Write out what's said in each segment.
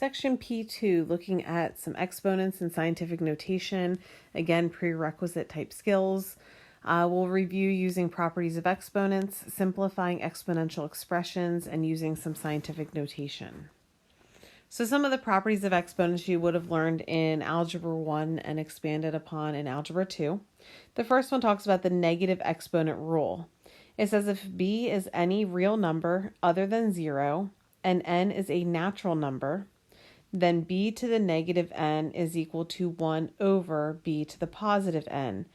Section P2, looking at some exponents and scientific notation, again, prerequisite type skills. We'll review using properties of exponents, simplifying exponential expressions, and using some scientific notation. So some of the properties of exponents you would have learned in Algebra 1 and expanded upon in Algebra 2. The first one talks about the negative exponent rule. It says if b is any real number other than 0 and n is a natural number, then b to the negative n is equal to 1 over b to the positive n.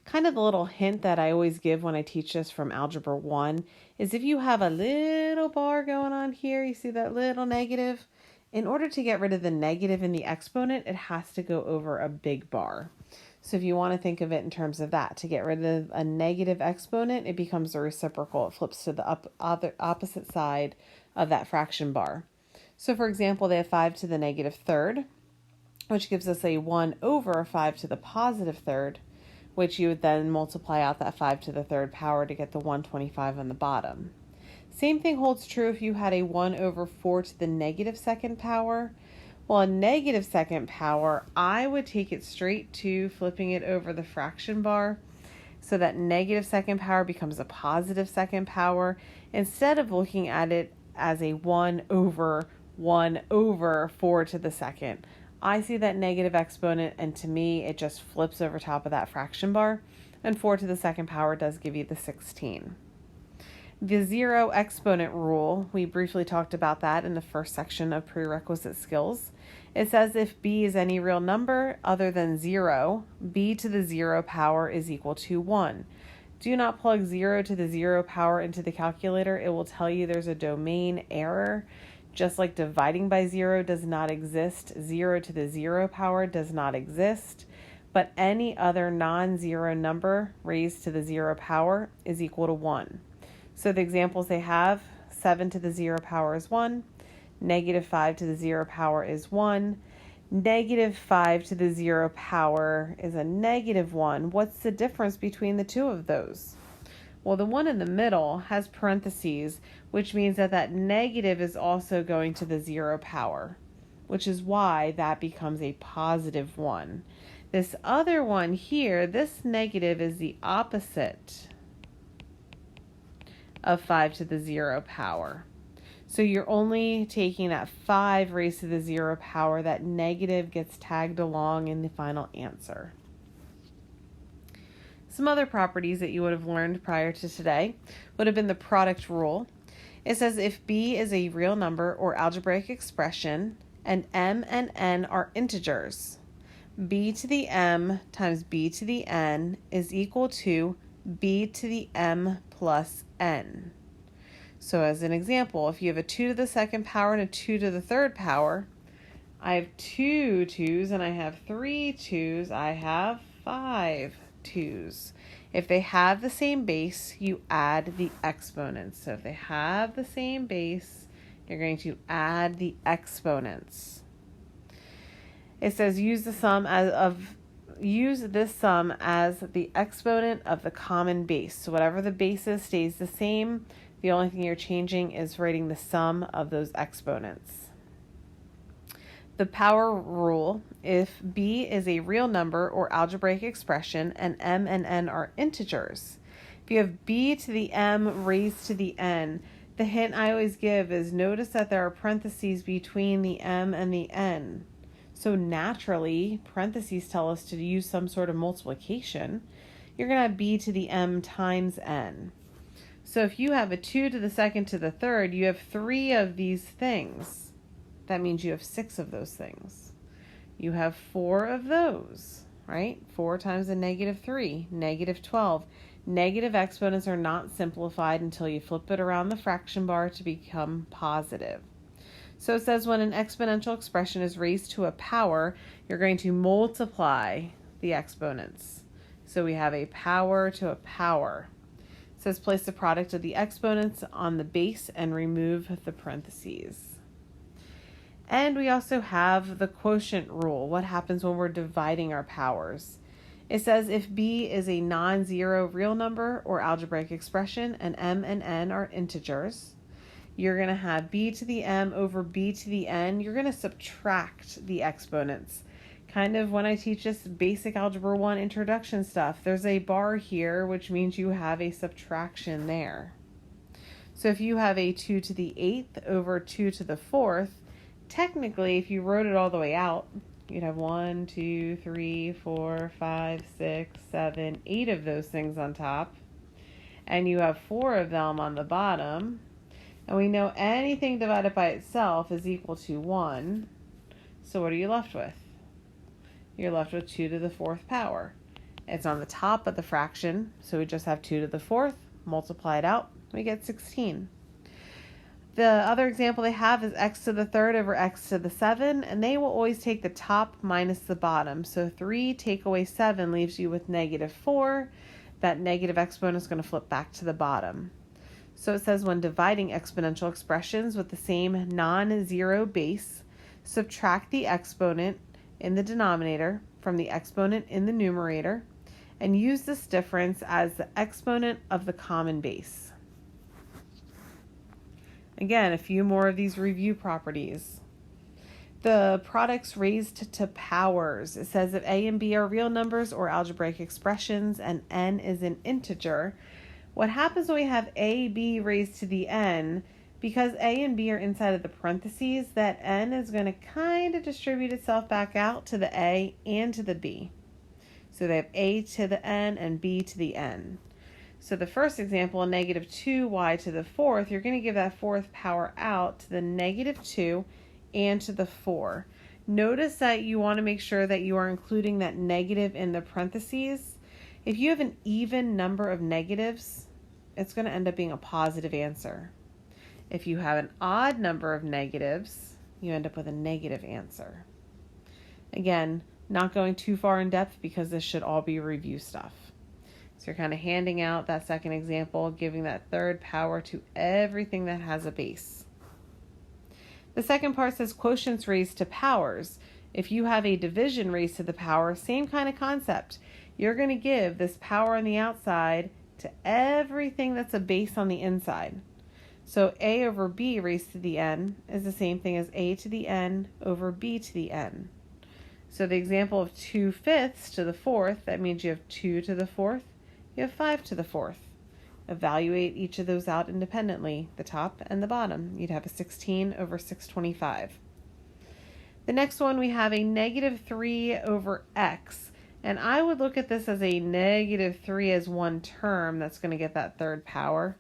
Kind of the little hint that I always give when I teach this from Algebra 1 is if you have a little bar going on here, you see that little negative? In order to get rid of the negative in the exponent, it has to go over a big bar. So if you want to think of it in terms of that, to get rid of a negative exponent, it becomes a reciprocal. It flips to the opposite side of that fraction bar. So for example, they have 5 to the negative third, which gives us a 1 over 5 to the positive third, which you would then multiply out that 5 to the third power to get the 125 on the bottom. Same thing holds true if you had a 1 over 4 to the negative second power. Well, a negative second power, I would take it straight to flipping it over the fraction bar so that negative second power becomes a positive second power instead of looking at it as a 1 over 4 to the second. I see that negative exponent, and to me, it just flips over top of that fraction bar, and 4 to the second power does give you the 16. The zero exponent rule, we briefly talked about that in the first section of prerequisite skills. It says if b is any real number other than 0, b to the 0 power is equal to 1. Do not plug 0 to the 0 power into the calculator. It will tell you there's a domain error. Just like dividing by 0 does not exist, 0 to the 0 power does not exist, but any other non-zero number raised to the 0 power is equal to 1. So the examples they have, 7 to the 0 power is 1, negative 5 to the 0 power is 1, negative 5 to the 0 power is a negative 1. What's the difference between the two of those? Well, the one in the middle has parentheses, which means that that negative is also going to the 0 power, which is why that becomes a positive 1. This other one here, this negative is the opposite of 5 to the 0 power. So you're only taking that 5 raised to the 0 power. That negative gets tagged along in the final answer. Some other properties that you would have learned prior to today would have been the product rule. It says if b is a real number or algebraic expression and m and n are integers, b to the m times b to the n is equal to b to the m plus n. So as an example, if you have a 2 to the second power and a 2 to the third power, I have 2 2's and I have 3 2's, I have 5 2's. If they have the same base, you add the exponents. So if they have the same base, you're going to add the exponents. It says use this sum as the exponent of the common base. So whatever the base is stays the same. The only thing you're changing is writing the sum of those exponents. The power rule, if b is a real number or algebraic expression and m and n are integers. If you have b to the m raised to the n, the hint I always give is notice that there are parentheses between the m and the n. So naturally, parentheses tell us to use some sort of multiplication. You're going to have b to the m times n. So if you have a 2 to the second to the third, you have 3 of these things. That means you have 6 of those things. You have 4 of those, right? 4 times a negative 3, negative 12. Negative exponents are not simplified until you flip it around the fraction bar to become positive. So it says when an exponential expression is raised to a power, you're going to multiply the exponents. So we have a power to a power. It says place the product of the exponents on the base and remove the parentheses. And we also have the quotient rule. What happens when we're dividing our powers? It says if b is a non-zero real number or algebraic expression and m and n are integers, You're going to have b to the m over b to the n. You're going to subtract the exponents. Kind of when I teach this basic Algebra 1 introduction stuff, there's a bar here, which means you have a subtraction there. So if you have a 2 to the 8th over 2 to the 4th, technically, if you wrote it all the way out, you'd have 1, 2, 3, 4, 5, 6, 7, 8 of those things on top. And you have 4 of them on the bottom. And we know anything divided by itself is equal to 1. So what are you left with? You're left with 2 to the 4th power. It's on the top of the fraction, so we just have 2 to the 4th, multiply it out, we get 16. The other example they have is x to the 3rd over x to the 7, and they will always take the top minus the bottom. So 3 take away 7 leaves you with negative 4. That negative exponent is going to flip back to the bottom. So it says when dividing exponential expressions with the same non-zero base, subtract the exponent in the denominator from the exponent in the numerator, and use this difference as the exponent of the common base. Again, a few more of these review properties. The products raised to powers. It says if a and b are real numbers or algebraic expressions and n is an integer, what happens when we have ab raised to the n, because a and b are inside of the parentheses, that n is going to kind of distribute itself back out to the a and to the b. So they have a to the n and b to the n. So the first example, negative 2y to the 4th, you're going to give that 4th power out to the negative 2 and to the 4. Notice that you want to make sure that you are including that negative in the parentheses. If you have an even number of negatives, it's going to end up being a positive answer. If you have an odd number of negatives, you end up with a negative answer. Again, not going too far in depth because this should all be review stuff. So you're kind of handing out that second example, giving that 3rd power to everything that has a base. The second part says quotients raised to powers. If you have a division raised to the power, same kind of concept. You're going to give this power on the outside to everything that's a base on the inside. So a over b raised to the n is the same thing as a to the n over b to the n. So the example of 2/5 to the 4th, that means you have 2 to the 4th, you have 5 to the 4th. Evaluate each of those out independently, the top and the bottom. You'd have a 16 over 625. The next one, we have a negative 3 over x. And I would look at this as a negative 3 as one term that's going to get that 3rd power.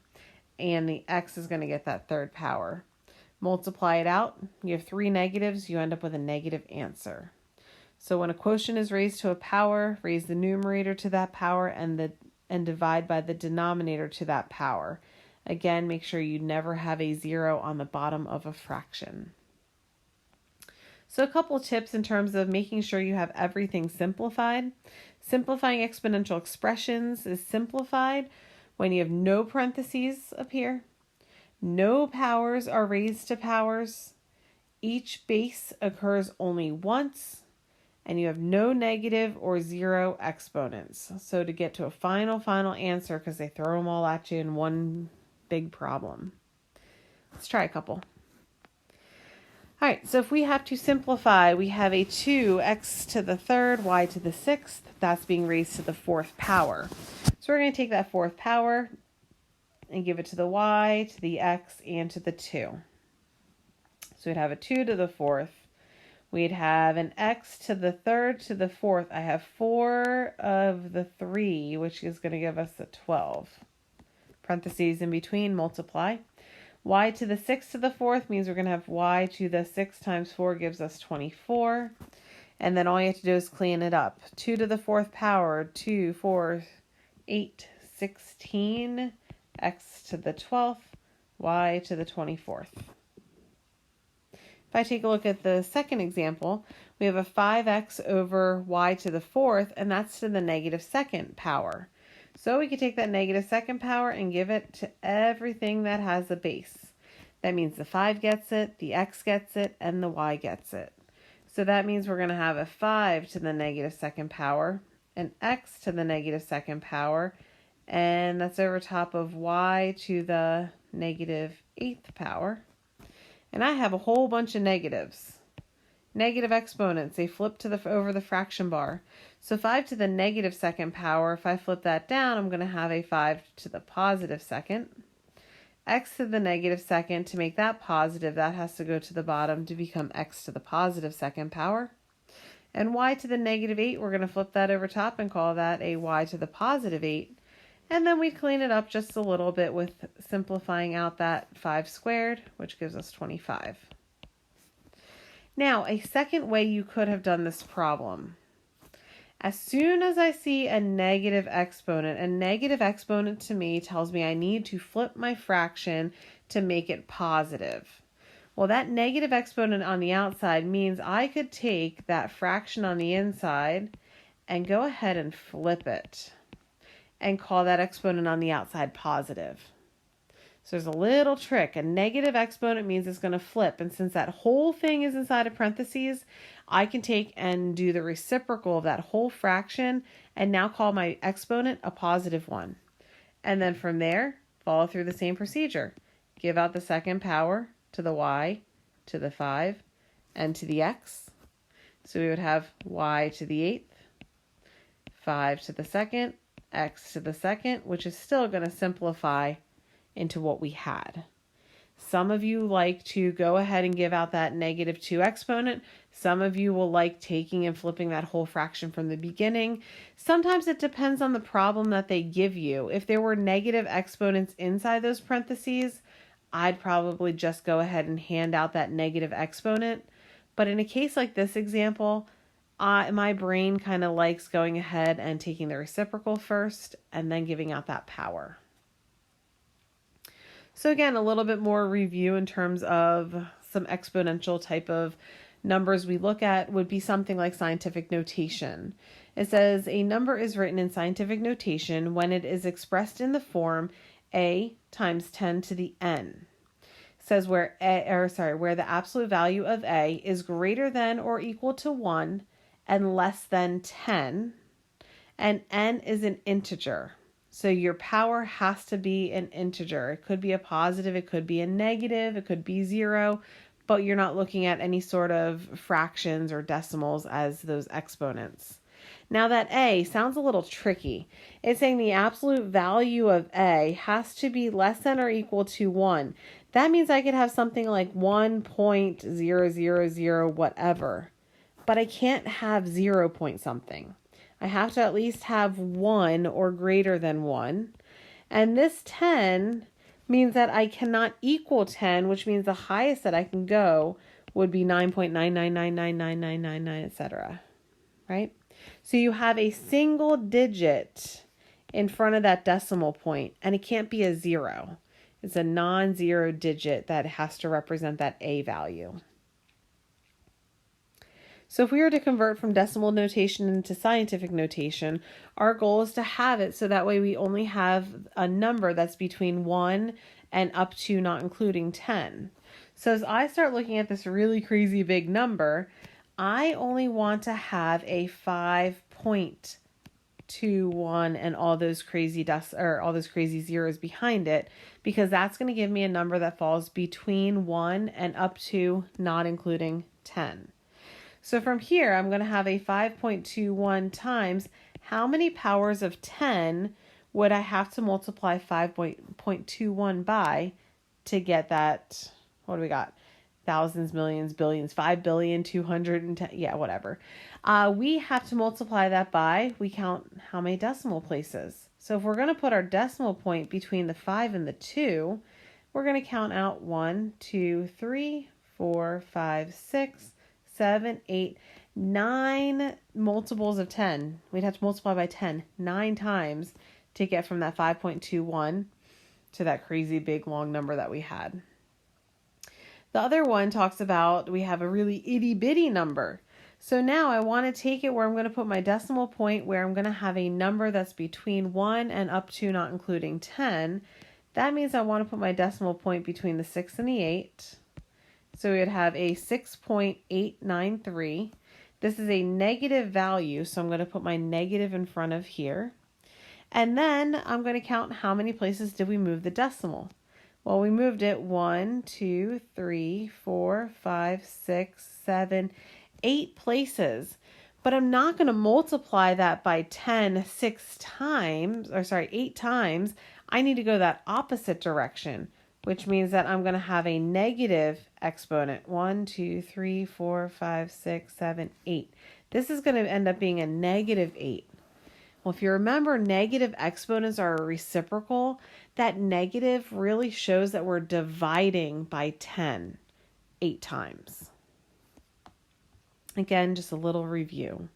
And the x is going to get that 3rd power. Multiply it out. You have 3 negatives. You end up with a negative answer. So when a quotient is raised to a power, raise the numerator to that power and divide by the denominator to that power. Again, make sure you never have a 0 on the bottom of a fraction. So a couple tips in terms of making sure you have everything simplified. Simplifying exponential expressions is simplified when you have no parentheses up here, no powers are raised to powers, each base occurs only once, and you have no negative or 0 exponents. So to get to a final answer, because they throw them all at you in one big problem. Let's try a couple. All right, so if we have to simplify, we have a 2x to the 3rd, y to the 6th. That's being raised to the 4th power. So we're going to take that 4th power and give it to the y, to the x, and to the 2. So we'd have a 2 to the 4th. We'd have an x to the 3rd to the 4th. I have 4 of the 3, which is going to give us a 12. Parentheses in between, multiply. Y to the 6th to the 4th means we're going to have y to the 6 times 4 gives us 24. And then all you have to do is clean it up. 2 to the 4th power, 2, 4, 8, 16, x to the 12th, y to the 24th. If I take a look at the second example, we have a 5x over y to the 4th, and that's to the negative 2nd power. So we could take that negative 2nd power and give it to everything that has a base. That means the 5 gets it, the x gets it, and the y gets it. So that means we're going to have a 5 to the negative 2nd power, an x to the negative 2nd power, and that's over top of y to the negative 8th power. And I have a whole bunch of negatives. Negative exponents, they flip to over the fraction bar. So 5 to the negative second power, if I flip that down, I'm going to have a 5 to the positive second. X to the negative second, to make that positive, that has to go to the bottom to become x to the positive second power. And y to the negative 8, we're going to flip that over top and call that a y to the positive 8. And then we clean it up just a little bit with simplifying out that 5 squared, which gives us 25. Now, a second way you could have done this problem. As soon as I see a negative exponent to me tells me I need to flip my fraction to make it positive. Well, that negative exponent on the outside means I could take that fraction on the inside and go ahead and flip it and call that exponent on the outside positive. So there's a little trick. A negative exponent means it's going to flip. And since that whole thing is inside of parentheses, I can take and do the reciprocal of that whole fraction and now call my exponent a positive 1. And then from there, follow through the same procedure. Give out the second power to the y, to the 5, and to the x. So we would have y to the 8th, 5 to the second, x to the second, which is still going to simplify into what we had. Some of you like to go ahead and give out that negative 2 exponent. Some of you will like taking and flipping that whole fraction from the beginning. Sometimes it depends on the problem that they give you. If there were negative exponents inside those parentheses, I'd probably just go ahead and hand out that negative exponent. But in a case like this example, my brain kind of likes going ahead and taking the reciprocal first and then giving out that power. So again, a little bit more review in terms of some exponential type of numbers we look at would be something like scientific notation. It says a number is written in scientific notation when it is expressed in the form a times 10 to the n. It says where the absolute value of a is greater than or equal to 1 and less than 10, and n is an integer. So your power has to be an integer. It could be a positive, it could be a negative, it could be 0, but you're not looking at any sort of fractions or decimals as those exponents. Now that a sounds a little tricky. It's saying the absolute value of a has to be less than or equal to 1. That means I could have something like 1.000 whatever, but I can't have 0 point something. I have to at least have 1 or greater than 1. And this 10 means that I cannot equal 10, which means the highest that I can go would be 9.9999999, etc. Right? So you have a single digit in front of that decimal point, and it can't be a 0. It's a non-zero digit that has to represent that a value. So if we were to convert from decimal notation into scientific notation, our goal is to have it so that way we only have a number that's between 1 and up to not including 10. So as I start looking at this really crazy big number, I only want to have a 5.21 and all those crazy zeros behind it, because that's going to give me a number that falls between 1 and up to not including 10. So from here, I'm going to have a 5.21 times how many powers of 10 would I have to multiply 5.21 by to get that, what do we got? Thousands, millions, billions, 5,210,000,000, yeah, whatever. We have to multiply that by, we count how many decimal places. So if we're going to put our decimal point between the 5 and the 2, we're going to count out 1, 2, 3, 4, 5, 6, 7, 8, 9 multiples of 10. We'd have to multiply by 10 9 times to get from that 5.21 to that crazy big long number that we had. The other one talks about we have a really itty bitty number. So now I want to take it where I'm going to put my decimal point where I'm going to have a number that's between 1 and up to not including 10. That means I want to put my decimal point between the 6 and the 8. So we would have a 6.893. This is a negative value, so I'm going to put my negative in front of here. And then I'm going to count how many places did we move the decimal. Well, we moved it 1, 2, 3, 4, 5, 6, 7, 8 places. But I'm not going to multiply that by 10 8 times. I need to go that opposite direction, which means that I'm going to have a negative exponent. 1, 2, 3, 4, 5, 6, 7, 8. This is going to end up being a negative 8. Well, if you remember, negative exponents are a reciprocal. That negative really shows that we're dividing by 10 8 times. Again, just a little review.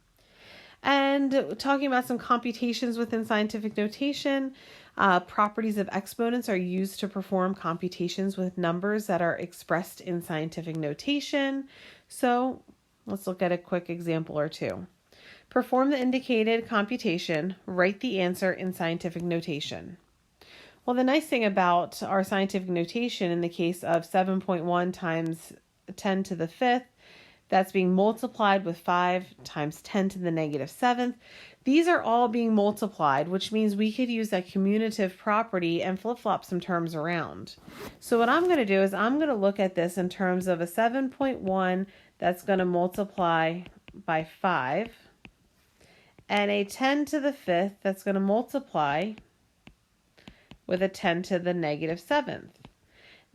And talking about some computations within scientific notation, properties of exponents are used to perform computations with numbers that are expressed in scientific notation. So let's look at a quick example or two. Perform the indicated computation, write the answer in scientific notation. Well, the nice thing about our scientific notation in the case of 7.1 times 10 to the 5th, that's being multiplied with 5 times 10 to the negative 7th. These are all being multiplied, which means we could use that commutative property and flip-flop some terms around. So what I'm going to do is I'm going to look at this in terms of a 7.1 that's going to multiply by 5. And a 10 to the 5th that's going to multiply with a 10 to the negative 7th.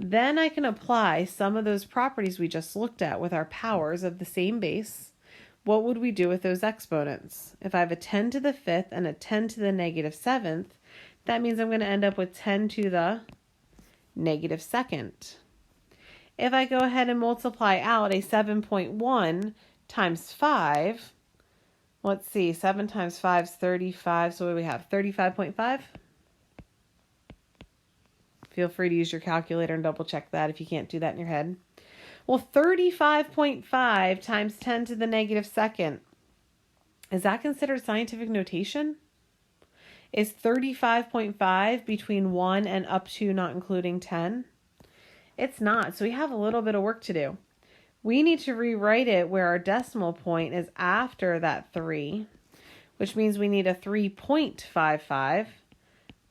Then I can apply some of those properties we just looked at with our powers of the same base. What would we do with those exponents? If I have a 10 to the 5th and a 10 to the negative 7th, that means I'm going to end up with 10 to the negative 2nd. If I go ahead and multiply out a 7.1 times 5, let's see, 7 times 5 is 35. So what do we have? 35.5? Feel free to use your calculator and double check that if you can't do that in your head. Well, 35.5 times 10 to the negative 2nd. Is that considered scientific notation? Is 35.5 between 1 and up to not including 10? It's not. So we have a little bit of work to do. We need to rewrite it where our decimal point is after that 3, which means we need a 3.55.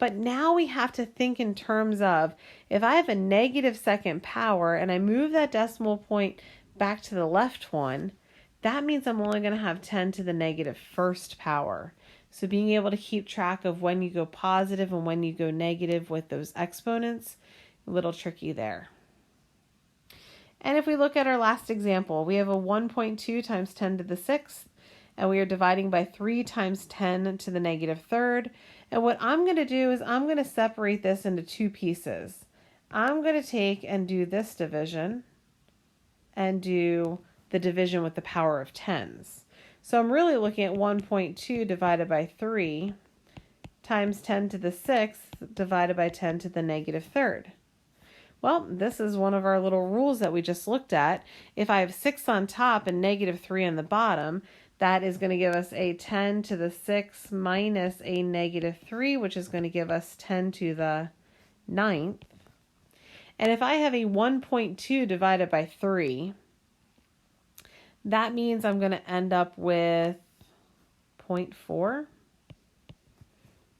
But now we have to think in terms of, if I have a negative 2nd power and I move that decimal point back to the left one, that means I'm only going to have 10 to the negative 1st power. So being able to keep track of when you go positive and when you go negative with those exponents, a little tricky there. And if we look at our last example, we have a 1.2 times 10 to the 6th, and we are dividing by 3 times 10 to the negative 3rd. And what I'm going to do is I'm going to separate this into 2 pieces. I'm going to take and do this division and do the division with the power of 10s. So I'm really looking at 1.2 divided by 3 times 10 to the 6th divided by 10 to the negative 3rd. Well, this is one of our little rules that we just looked at. If I have 6 on top and negative 3 on the bottom, that is going to give us a 10 to the 6 minus a negative 3, which is going to give us 10 to the 9th. And if I have a 1.2 divided by 3, that means I'm going to end up with 0.4,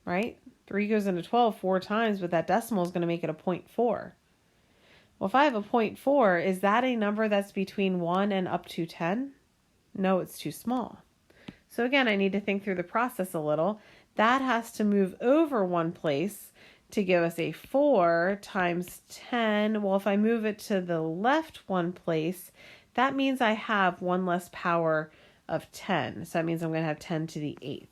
right? 3 goes into 12 4 times, but that decimal is going to make it a 0.4. Well, if I have a 0.4, is that a number that's between 1 and up to 10? No, it's too small. So again, I need to think through the process a little. That has to move over one place to give us a 4 times 10. Well, if I move it to the left one place, that means I have one less power of 10. So that means I'm going to have 10 to the 8th.